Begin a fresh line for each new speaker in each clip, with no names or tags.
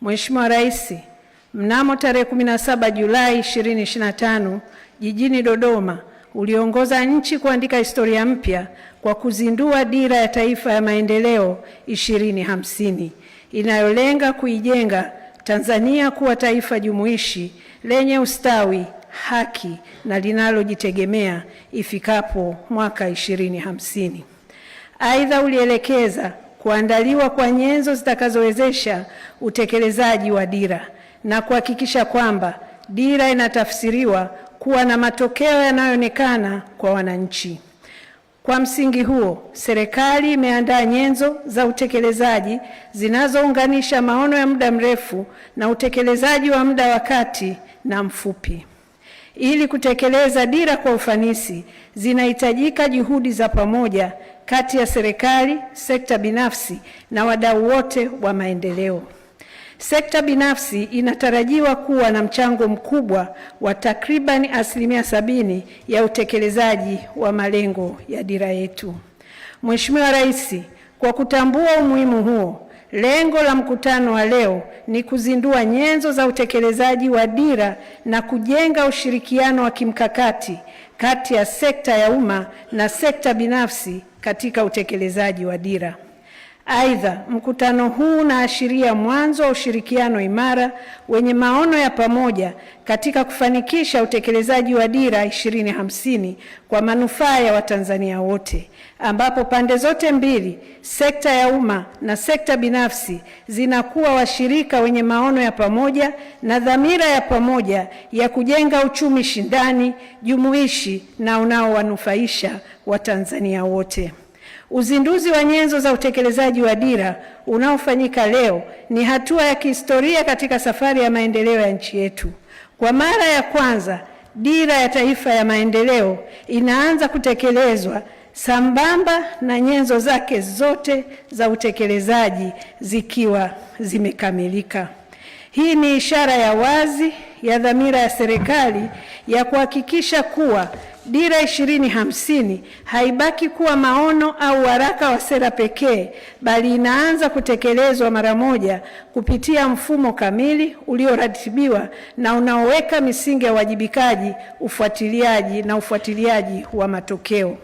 Mheshimiwa Rais, mnamo tarehe 17 Julai 2025 jijini Dodoma uliongoza nchi kuandika historia mpya kwa kuzindua Dira ya Taifa ya Maendeleo 2050 inayolenga kuijenga Tanzania kuwa taifa jumuishi lenye ustawi, haki na linalojitegemea ifikapo mwaka 2050. Aidha, ulielekeza kuandaliwa kwa nyenzo zitakazowezesha utekelezaji wa dira na kuhakikisha kwamba dira inatafsiriwa kuwa na matokeo yanayoonekana kwa wananchi. Kwa msingi huo, serikali imeandaa nyenzo za utekelezaji zinazounganisha maono ya muda mrefu na utekelezaji wa muda wa kati na mfupi. Ili kutekeleza dira kwa ufanisi, zinahitajika juhudi za pamoja kati ya serikali, sekta binafsi na wadau wote wa maendeleo. Sekta binafsi inatarajiwa kuwa na mchango mkubwa wa takriban 70% ya utekelezaji wa malengo ya dira yetu. Mheshimiwa Rais, kwa kutambua umuhimu huo, lengo la mkutano wa leo ni kuzindua nyenzo za utekelezaji wa dira na kujenga ushirikiano wa kimkakati kati ya sekta ya umma na sekta binafsi katika utekelezaji wa dira. Aidha, mkutano huu unaashiria mwanzo wa ushirikiano imara wenye maono ya pamoja katika kufanikisha utekelezaji wa Dira 2050 kwa manufaa ya Watanzania wote, ambapo pande zote mbili, sekta ya umma na sekta binafsi, zinakuwa washirika wenye maono ya pamoja na dhamira ya pamoja ya kujenga uchumi shindani, jumuishi na unaowanufaisha Watanzania wote. Uzinduzi wa nyenzo za utekelezaji wa dira unaofanyika leo ni hatua ya kihistoria katika safari ya maendeleo ya nchi yetu. Kwa mara ya kwanza, Dira ya Taifa ya Maendeleo inaanza kutekelezwa sambamba na nyenzo zake zote za utekelezaji zikiwa zimekamilika. Hii ni ishara ya wazi ya dhamira ya serikali ya kuhakikisha kuwa Dira 2050 haibaki kuwa maono au waraka wa sera pekee, bali inaanza kutekelezwa mara moja kupitia mfumo kamili ulioratibiwa na unaoweka misingi ya uwajibikaji, ufuatiliaji wa matokeo.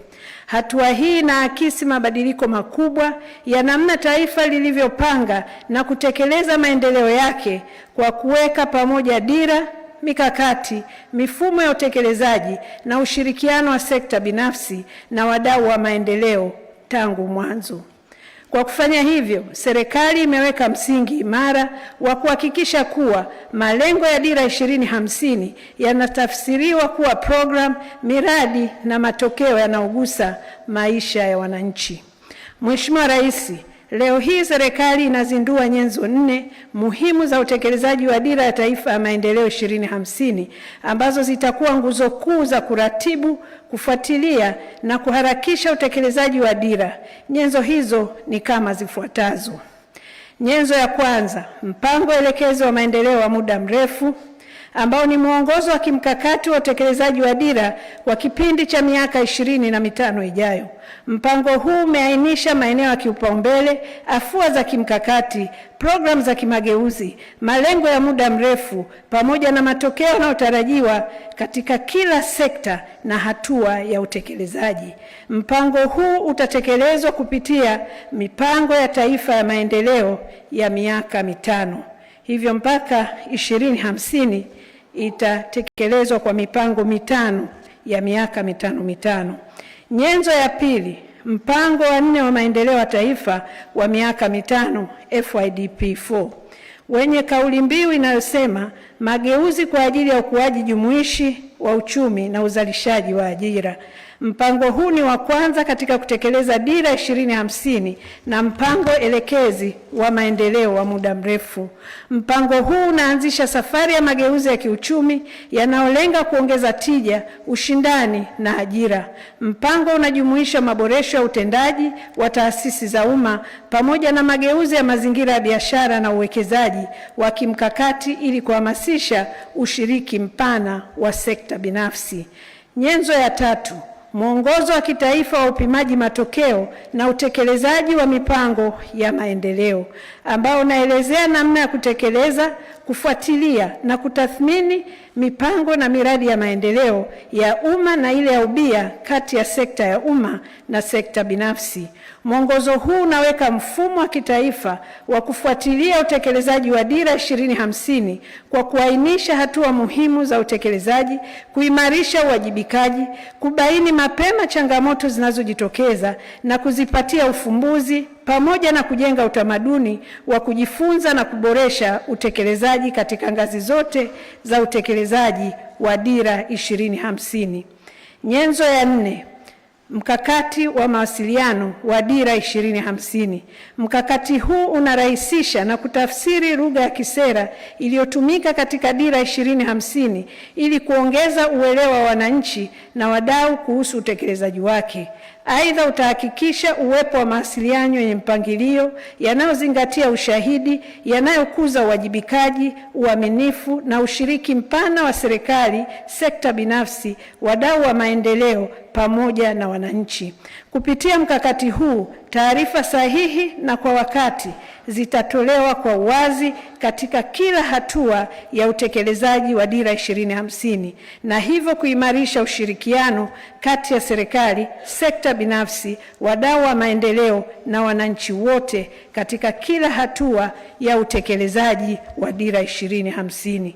Hatua hii inaakisi mabadiliko makubwa ya namna taifa lilivyopanga na kutekeleza maendeleo yake kwa kuweka pamoja dira, mikakati, mifumo ya utekelezaji na ushirikiano wa sekta binafsi na wadau wa maendeleo tangu mwanzo. Kwa kufanya hivyo, serikali imeweka msingi imara wa kuhakikisha kuwa malengo ya Dira 2050 yanatafsiriwa kuwa program, miradi na matokeo yanayogusa maisha ya wananchi. Mheshimiwa Rais, leo hii serikali inazindua nyenzo 4 muhimu za utekelezaji wa Dira ya Taifa ya Maendeleo 2050 ambazo zitakuwa nguzo kuu za kuratibu, kufuatilia na kuharakisha utekelezaji wa dira. Nyenzo hizo ni kama zifuatazo. Nyenzo ya kwanza, mpango elekezi wa maendeleo wa muda mrefu ambao ni mwongozo wa kimkakati wa utekelezaji wa dira kwa kipindi cha miaka 25 ijayo. Mpango huu umeainisha maeneo ya kipaumbele, afua za kimkakati, programu za kimageuzi, malengo ya muda mrefu pamoja na matokeo yanayotarajiwa katika kila sekta na hatua ya utekelezaji. Mpango huu utatekelezwa kupitia mipango ya taifa ya maendeleo ya miaka 5. Hivyo mpaka 2050 itatekelezwa kwa mipango 5 ya miaka 5. Nyenzo ya pili, mpango wa 4 wa maendeleo ya taifa wa miaka 5 FYDP4 wenye kauli mbiu inayosema mageuzi kwa ajili ya ukuaji jumuishi wa uchumi na uzalishaji wa ajira. Mpango huu ni wa kwanza katika kutekeleza Dira 2050 na mpango elekezi wa maendeleo wa muda mrefu. Mpango huu unaanzisha safari ya mageuzi ya kiuchumi yanayolenga kuongeza tija, ushindani na ajira. Mpango unajumuisha maboresho ya utendaji wa taasisi za umma pamoja na mageuzi ya mazingira ya biashara na uwekezaji wa kimkakati ili kuhamasisha ushiriki mpana wa sekta binafsi. Nyenzo ya tatu, mwongozo wa kitaifa wa upimaji matokeo na utekelezaji wa mipango ya maendeleo, ambao unaelezea namna ya kutekeleza, kufuatilia na kutathmini mipango na miradi ya maendeleo ya umma na ile ya ubia kati ya sekta ya umma na sekta binafsi. Mwongozo huu unaweka mfumo wa kitaifa wa kufuatilia utekelezaji wa Dira 2050 kwa kuainisha hatua muhimu za utekelezaji, kuimarisha uwajibikaji, kubaini mapema changamoto zinazojitokeza na kuzipatia ufumbuzi, pamoja na kujenga utamaduni wa kujifunza na kuboresha utekelezaji katika ngazi zote za utekelezaji wa Dira 2050. Nyenzo ya 4. Mkakati wa mawasiliano wa Dira 2050. Mkakati huu unarahisisha na kutafsiri lugha ya kisera iliyotumika katika Dira 2050 ili kuongeza uelewa wa wananchi na wadau kuhusu utekelezaji wake. Aidha, utahakikisha uwepo wa mawasiliano yenye mpangilio, yanayozingatia ushahidi, yanayokuza uwajibikaji, uaminifu na ushiriki mpana wa serikali, sekta binafsi, wadau wa maendeleo pamoja na wananchi. Kupitia mkakati huu, taarifa sahihi na kwa wakati zitatolewa kwa uwazi katika kila hatua ya utekelezaji wa Dira 2050 na hivyo kuimarisha ushirikiano kati ya serikali, sekta binafsi, wadau wa maendeleo na wananchi wote katika kila hatua ya utekelezaji wa Dira 2050.